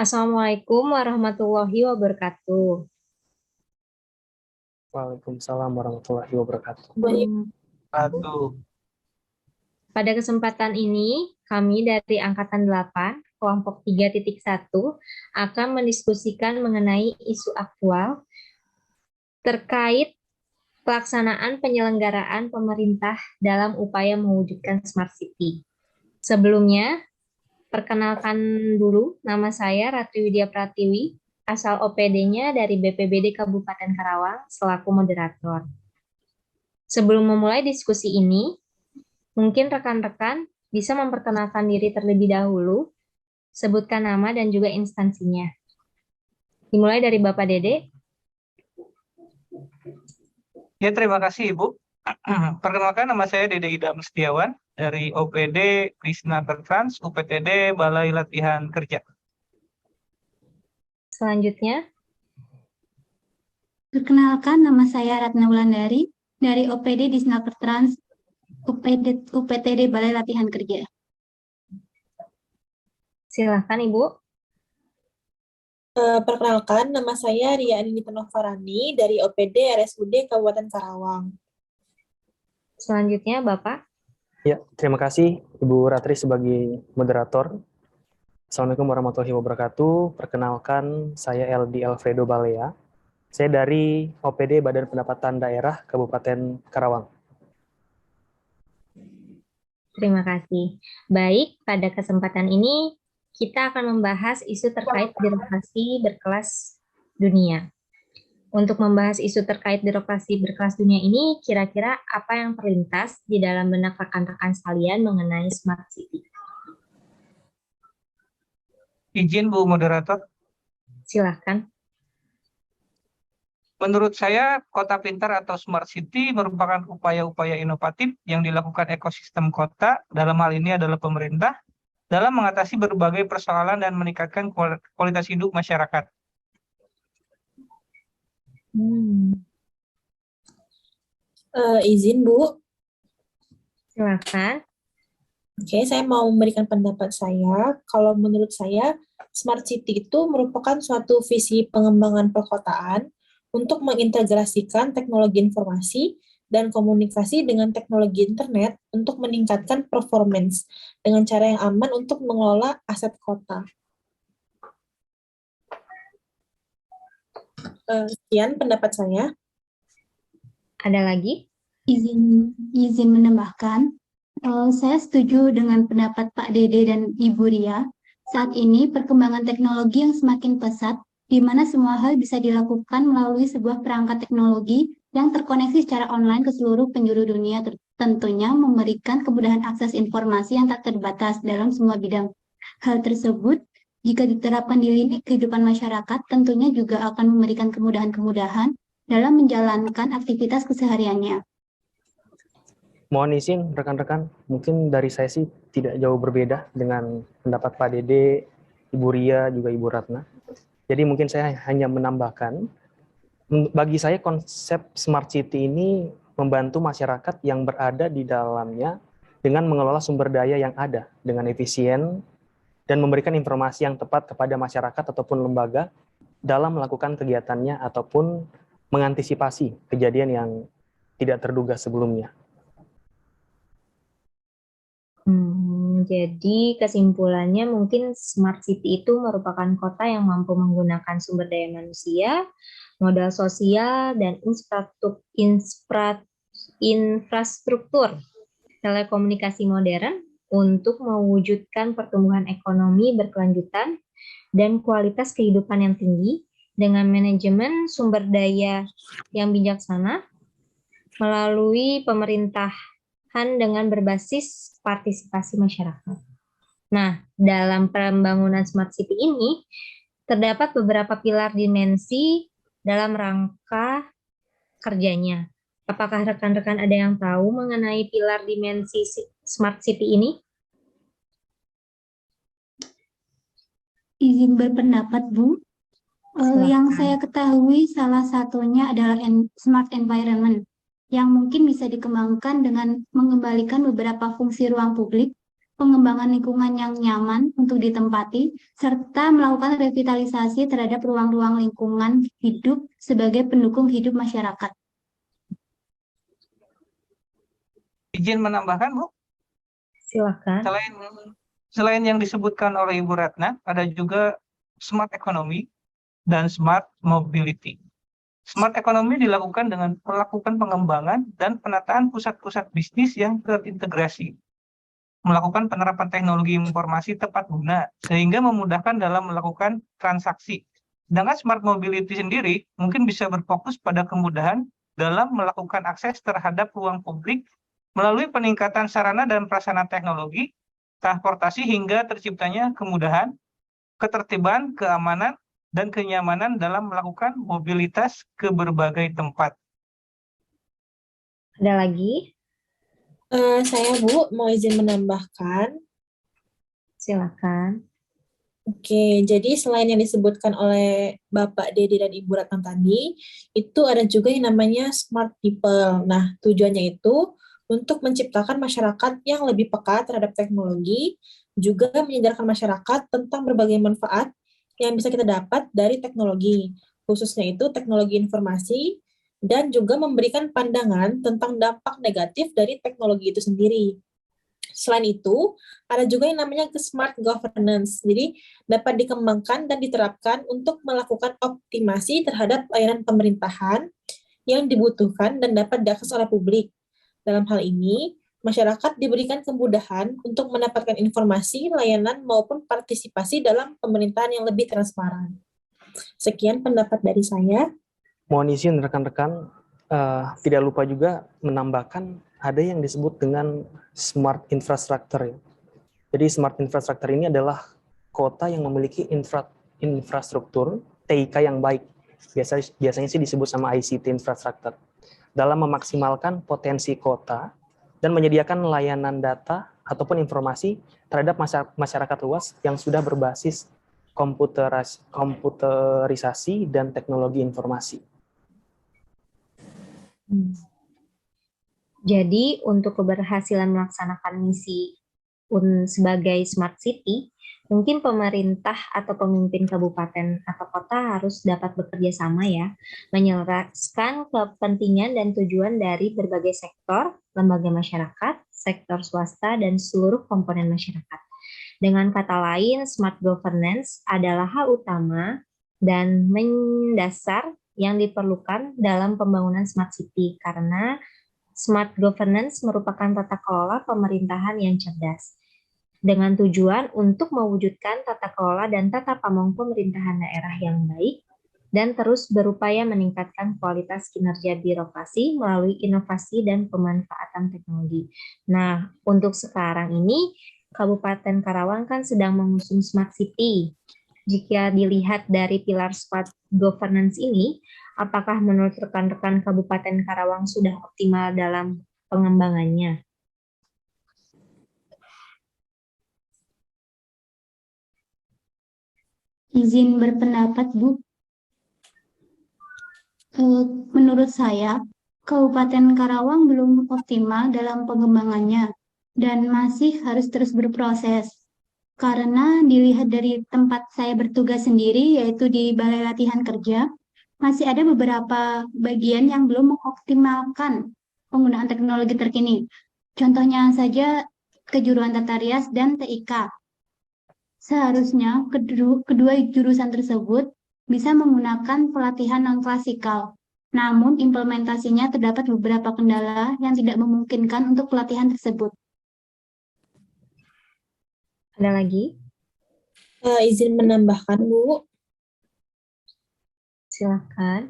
Assalamualaikum warahmatullahi wabarakatuh. Waalaikumsalam warahmatullahi wabarakatuh. Satu. Pada kesempatan ini, kami dari Angkatan 8, kelompok 3.1, akan mendiskusikan mengenai isu aktual terkait pelaksanaan penyelenggaraan pemerintah dalam upaya mewujudkan Smart City. Sebelumnya, perkenalkan dulu, nama saya Ratri Widya Pratiwi, asal OPD-nya dari BPBD Kabupaten Karawang, selaku moderator. Sebelum memulai diskusi ini, mungkin rekan-rekan bisa memperkenalkan diri terlebih dahulu, sebutkan nama dan juga instansinya. Dimulai dari Bapak Dede. Ya, terima kasih Ibu. Perkenalkan, nama saya Dede Idam Setiawan dari OPD Krisna Trans, UPTD Balai Latihan Kerja. Selanjutnya, Perkenalkan, nama saya Ratna Wulandari dari OPD Disnaker Trans UPTD Balai Latihan Kerja. silakan Ibu. Perkenalkan, nama saya Ria Anindita Novarani dari OPD RSUD Kabupaten Karawang. Selanjutnya Bapak. Ya, terima kasih Ibu Ratri sebagai moderator. Assalamualaikum warahmatullahi wabarakatuh. Perkenalkan, saya LD Alfredo Balea. Saya dari OPD Badan Pendapatan Daerah Kabupaten Karawang. Terima kasih. Baik, pada kesempatan ini kita akan membahas isu terkait birokrasi berkelas dunia. Untuk membahas isu terkait birokrasi berkelas dunia ini, kira-kira apa yang terlintas di dalam benak rekan-rekan sekalian mengenai Smart City? Izin Bu Moderator. Silahkan. Menurut saya, kota pintar atau Smart City merupakan upaya-upaya inovatif yang dilakukan ekosistem kota, dalam hal ini adalah pemerintah, dalam mengatasi berbagai persoalan dan meningkatkan kualitas hidup masyarakat. Izin Bu, Silakan. oke, saya mau memberikan pendapat saya. Kalau menurut saya, Smart City itu merupakan suatu visi pengembangan perkotaan untuk mengintegrasikan teknologi informasi dan komunikasi dengan teknologi internet untuk meningkatkan performance dengan cara yang aman untuk mengelola aset kota. Sekian pendapat saya. Ada lagi? Izin menambahkan, saya setuju dengan pendapat Pak Dede dan Ibu Ria. Saat ini perkembangan teknologi yang semakin pesat, di mana semua hal bisa dilakukan melalui sebuah perangkat teknologi yang terkoneksi secara online ke seluruh penjuru dunia, tentunya memberikan kemudahan akses informasi yang tak terbatas dalam semua bidang. Hal tersebut, jika diterapkan di lini kehidupan masyarakat, tentunya juga akan memberikan kemudahan-kemudahan dalam menjalankan aktivitas kesehariannya. Mohon izin rekan-rekan, mungkin dari saya sih tidak jauh berbeda dengan pendapat Pak Dede, Ibu Ria, juga Ibu Ratna. Jadi mungkin saya hanya menambahkan, bagi saya konsep Smart City ini membantu masyarakat yang berada di dalamnya dengan mengelola sumber daya yang ada dengan efisien dan memberikan informasi yang tepat kepada masyarakat ataupun lembaga dalam melakukan kegiatannya ataupun mengantisipasi kejadian yang tidak terduga sebelumnya. Jadi kesimpulannya mungkin Smart City itu merupakan kota yang mampu menggunakan sumber daya manusia, modal sosial, dan infrastruktur telekomunikasi modern untuk mewujudkan pertumbuhan ekonomi berkelanjutan dan kualitas kehidupan yang tinggi dengan manajemen sumber daya yang bijaksana melalui pemerintahan dengan berbasis partisipasi masyarakat. Nah, dalam pembangunan Smart City ini terdapat beberapa pilar dimensi dalam rangka kerjanya. Apakah rekan-rekan ada yang tahu mengenai pilar dimensi Smart City ini? Izin berpendapat, Bu. Yang saya ketahui salah satunya adalah Smart Environment, yang mungkin bisa dikembangkan dengan mengembalikan beberapa fungsi ruang publik pengembangan lingkungan yang nyaman untuk ditempati, serta melakukan revitalisasi terhadap ruang-ruang lingkungan hidup sebagai pendukung hidup masyarakat. Izin menambahkan, Bu? Silakan. Selain yang disebutkan oleh Ibu Ratna, ada juga smart economy dan smart mobility. Smart economy dilakukan dengan melakukan pengembangan dan penataan pusat-pusat bisnis yang terintegrasi, melakukan penerapan teknologi informasi tepat guna, sehingga memudahkan dalam melakukan transaksi. Sedangkan smart mobility sendiri mungkin bisa berfokus pada kemudahan dalam melakukan akses terhadap ruang publik melalui peningkatan sarana dan prasarana teknologi, transportasi hingga terciptanya kemudahan, ketertiban, keamanan, dan kenyamanan dalam melakukan mobilitas ke berbagai tempat. Ada lagi? Saya, Bu, mau izin menambahkan. Silakan. Oke, jadi selain yang disebutkan oleh Bapak Dede dan Ibu Ratna tadi, itu ada juga yang namanya smart people. Nah, tujuannya itu untuk menciptakan masyarakat yang lebih peka terhadap teknologi, juga menyadarkan masyarakat tentang berbagai manfaat yang bisa kita dapat dari teknologi, khususnya itu teknologi informasi, dan juga memberikan pandangan tentang dampak negatif dari teknologi itu sendiri. Selain itu, ada juga yang namanya smart governance. Jadi, dapat dikembangkan dan diterapkan untuk melakukan optimasi terhadap layanan pemerintahan yang dibutuhkan dan dapat diakses oleh publik. Dalam hal ini, masyarakat diberikan kemudahan untuk mendapatkan informasi, layanan, maupun partisipasi dalam pemerintahan yang lebih transparan. Sekian pendapat dari saya. Mohon izin rekan-rekan, tidak lupa juga menambahkan ada yang disebut dengan smart infrastructure. Jadi smart infrastructure ini adalah kota yang memiliki infrastruktur TIK yang baik. Biasanya sih disebut sama ICT infrastructure. Dalam memaksimalkan potensi kota dan menyediakan layanan data ataupun informasi terhadap masyarakat luas yang sudah berbasis komputerisasi dan teknologi informasi. Jadi, untuk keberhasilan melaksanakan misi sebagai smart city, mungkin pemerintah atau pemimpin kabupaten atau kota harus dapat bekerja sama ya, menyelaraskan kepentingan dan tujuan dari berbagai sektor, lembaga masyarakat, sektor swasta, dan seluruh komponen masyarakat. Dengan kata lain, smart governance adalah hal utama dan mendasar yang diperlukan dalam pembangunan smart city, karena smart governance merupakan tata kelola pemerintahan yang cerdas, dengan tujuan untuk mewujudkan tata kelola dan tata pamong pemerintahan daerah yang baik, dan terus berupaya meningkatkan kualitas kinerja birokrasi melalui inovasi dan pemanfaatan teknologi. Nah, untuk sekarang ini, Kabupaten Karawang kan sedang mengusung Smart City. Jika dilihat dari pilar smart governance ini, apakah menurut rekan-rekan Kabupaten Karawang sudah optimal dalam pengembangannya? Izin berpendapat, Bu. Menurut saya, Kabupaten Karawang belum optimal dalam pengembangannya dan masih harus terus berproses. Karena dilihat dari tempat saya bertugas sendiri, yaitu di Balai Latihan Kerja, masih ada beberapa bagian yang belum mengoptimalkan penggunaan teknologi terkini. Contohnya saja kejuruan tata rias dan TIK. Seharusnya kedua jurusan tersebut bisa menggunakan pelatihan non-klasikal. Namun implementasinya terdapat beberapa kendala yang tidak memungkinkan untuk pelatihan tersebut. Ada lagi? Izin menambahkan, Bu. Silakan.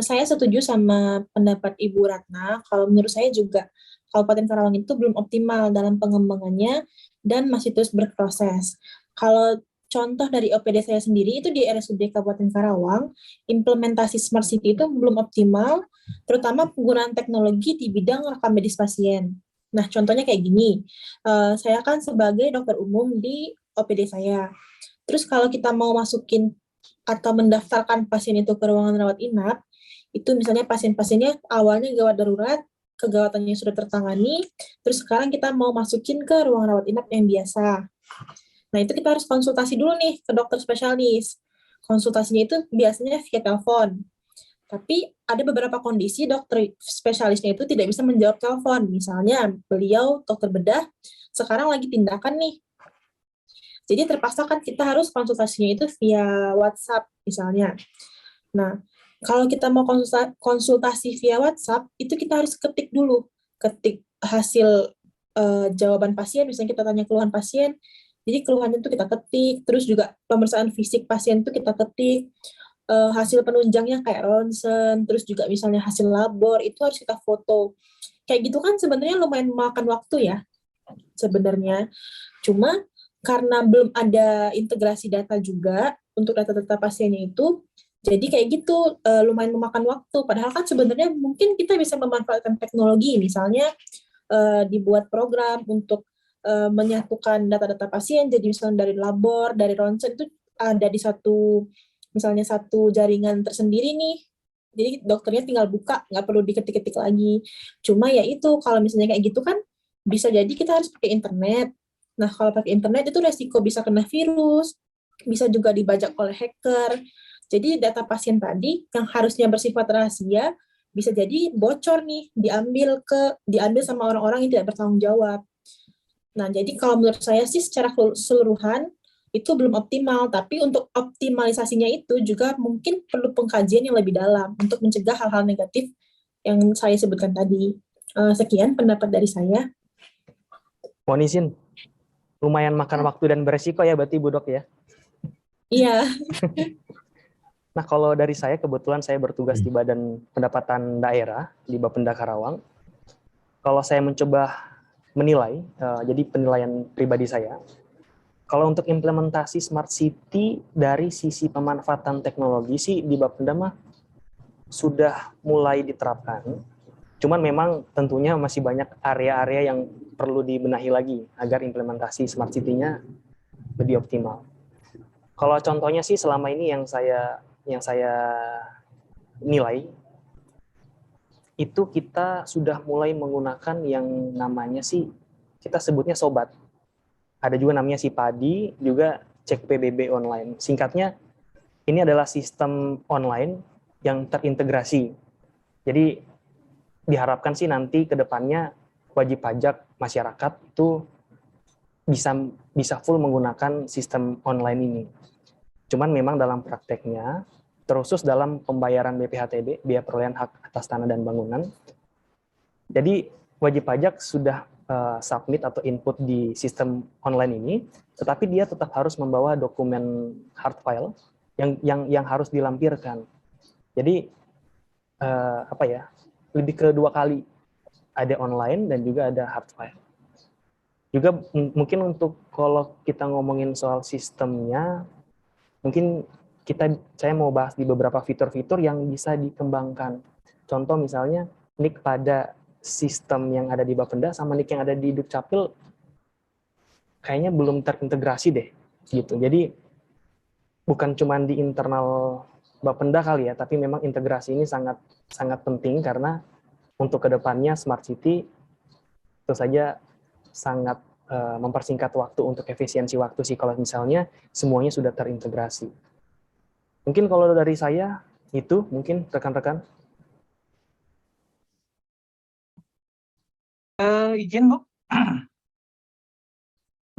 Saya setuju sama pendapat Ibu Ratna. Kalau menurut saya juga Kabupaten Karawang itu belum optimal dalam pengembangannya dan masih terus berproses. Kalau contoh dari OPD saya sendiri itu di RSUD Kabupaten Karawang, implementasi Smart City itu belum optimal, terutama penggunaan teknologi di bidang rekam medis pasien. Nah, contohnya kayak gini, saya kan sebagai dokter umum di OPD saya. Terus kalau kita mau masukin atau mendaftarkan pasien itu ke ruangan rawat inap, itu misalnya pasien-pasiennya awalnya gawat darurat, kegawatannya sudah tertangani, terus sekarang kita mau masukin ke ruang rawat inap yang biasa. Nah, itu kita harus konsultasi dulu nih ke dokter spesialis. Konsultasinya itu biasanya via telepon. Tapi ada beberapa kondisi dokter spesialisnya itu tidak bisa menjawab telepon. Misalnya, beliau dokter bedah sekarang lagi tindakan nih. Jadi terpaksa kan kita harus konsultasinya itu via WhatsApp misalnya. Nah, kalau kita mau konsultasi via WhatsApp, itu kita harus ketik dulu. Ketik hasil jawaban pasien, misalnya kita tanya keluhan pasien, jadi keluhannya itu kita ketik, terus juga pemeriksaan fisik pasien itu kita ketik, hasil penunjangnya kayak ronsen, terus juga misalnya hasil labor, itu harus kita foto. Kayak gitu kan sebenarnya lumayan memakan waktu ya, sebenarnya. Cuma karena belum ada integrasi data juga untuk data-data pasiennya itu, jadi kayak gitu lumayan memakan waktu. Padahal kan sebenarnya mungkin kita bisa memanfaatkan teknologi, misalnya dibuat program untuk menyatukan data-data pasien, jadi misalnya dari labor, dari ronsen itu ada di misalnya satu jaringan tersendiri nih. Jadi dokternya tinggal buka, nggak perlu diketik-ketik lagi. Cuma ya itu, kalau misalnya kayak gitu kan, bisa jadi kita harus pakai internet. Nah, kalau pakai internet itu resiko bisa kena virus, bisa juga dibajak oleh hacker. Jadi data pasien tadi yang harusnya bersifat rahasia, bisa jadi bocor nih, diambil sama orang-orang yang tidak bertanggung jawab. Nah, jadi kalau menurut saya sih secara keseluruhan itu belum optimal, tapi untuk optimalisasinya itu juga mungkin perlu pengkajian yang lebih dalam untuk mencegah hal-hal negatif yang saya sebutkan tadi. Sekian pendapat dari saya. Mohon izin, lumayan makan waktu dan beresiko ya berarti Bu Dok ya. Iya. Nah, kalau dari saya, kebetulan saya bertugas di Badan Pendapatan Daerah di Bapenda Karawang. Kalau saya mencoba menilai, jadi penilaian pribadi saya, kalau untuk implementasi Smart City dari sisi pemanfaatan teknologi sih di Bapenda mah sudah mulai diterapkan. Cuman memang tentunya masih banyak area-area yang perlu dibenahi lagi agar implementasi Smart City-nya lebih optimal. Kalau contohnya sih selama ini yang saya nilai itu kita sudah mulai menggunakan yang namanya sih kita sebutnya sobat. Ada juga namanya si Padi, juga cek PBB online. Singkatnya ini adalah sistem online yang terintegrasi. Jadi diharapkan sih nanti ke depannya wajib pajak masyarakat itu bisa full menggunakan sistem online ini. Cuman memang dalam prakteknya, terkhusus dalam pembayaran BPHTB, biaya perolehan hak atas tanah dan bangunan, jadi wajib pajak sudah submit atau input di sistem online ini, tetapi dia tetap harus membawa dokumen hard file yang harus dilampirkan. Jadi lebih ke 2 kali, ada online dan juga ada hard file. Juga mungkin untuk kalau kita ngomongin soal sistemnya, mungkin saya mau bahas di beberapa fitur-fitur yang bisa dikembangkan. Contoh misalnya NIK pada sistem yang ada di Bapenda sama NIK yang ada di Dukcapil kayaknya belum terintegrasi deh gitu. Jadi bukan cuma di internal Bapenda kali ya, tapi memang integrasi ini sangat sangat penting karena untuk kedepannya Smart City tentu saja sangat mempersingkat waktu untuk efisiensi waktu sih kalau misalnya semuanya sudah terintegrasi. Mungkin kalau dari saya itu mungkin rekan-rekan. Izin Bu,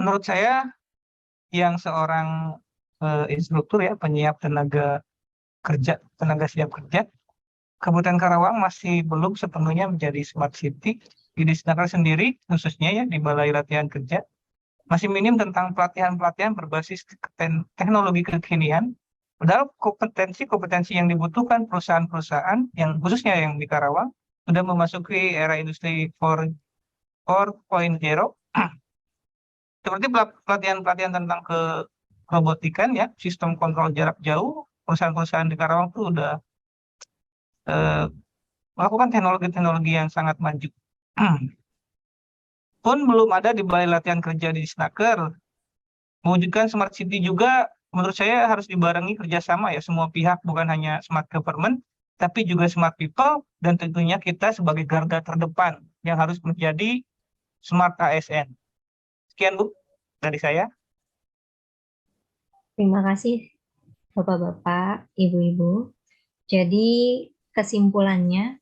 menurut saya yang seorang instruktur ya penyiap tenaga siap kerja, Kabupaten Karawang masih belum sepenuhnya menjadi Smart City. Di Disnaker sendiri, khususnya ya di Balai Latihan Kerja, masih minim tentang pelatihan-pelatihan berbasis teknologi kekinian. Padahal kompetensi yang dibutuhkan perusahaan-perusahaan, yang khususnya yang di Karawang, sudah memasuki era industri 4.0. Seperti pelatihan-pelatihan tentang kerobotikan ya, sistem kontrol jarak jauh, perusahaan-perusahaan di Karawang itu sudah melakukan teknologi-teknologi yang sangat maju. Pun belum ada di Balai Latihan Kerja di Disnaker. Mewujudkan Smart City juga menurut saya harus dibarengi kerjasama ya semua pihak, bukan hanya smart government, tapi juga smart people, dan tentunya kita sebagai garda terdepan yang harus menjadi smart ASN. Sekian Bu dari saya. Terima kasih Bapak-bapak, Ibu-ibu. Jadi kesimpulannya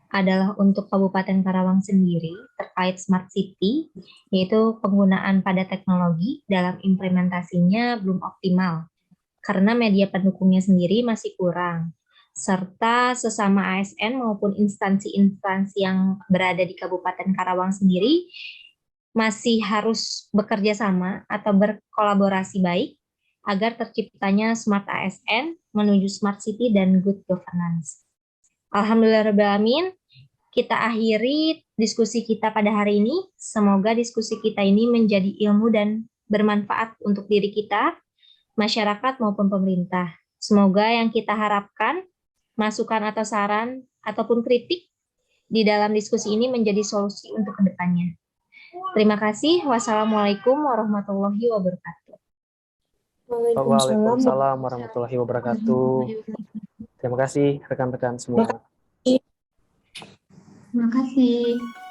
adalah untuk Kabupaten Karawang sendiri terkait Smart City, yaitu penggunaan pada teknologi dalam implementasinya belum optimal karena media pendukungnya sendiri masih kurang, serta sesama ASN maupun instansi-instansi yang berada di Kabupaten Karawang sendiri masih harus bekerja sama atau berkolaborasi baik agar terciptanya Smart ASN menuju Smart City dan Good Governance. Alhamdulillahirrahmanirrahim, kita akhiri diskusi kita pada hari ini. Semoga diskusi kita ini menjadi ilmu dan bermanfaat untuk diri kita, masyarakat maupun pemerintah. Semoga yang kita harapkan, masukan atau saran ataupun kritik di dalam diskusi ini menjadi solusi untuk kedepannya. Terima kasih. Wassalamualaikum warahmatullahi wabarakatuh. Waalaikumsalam warahmatullahi wabarakatuh. Terima kasih rekan-rekan semua. Terima kasih.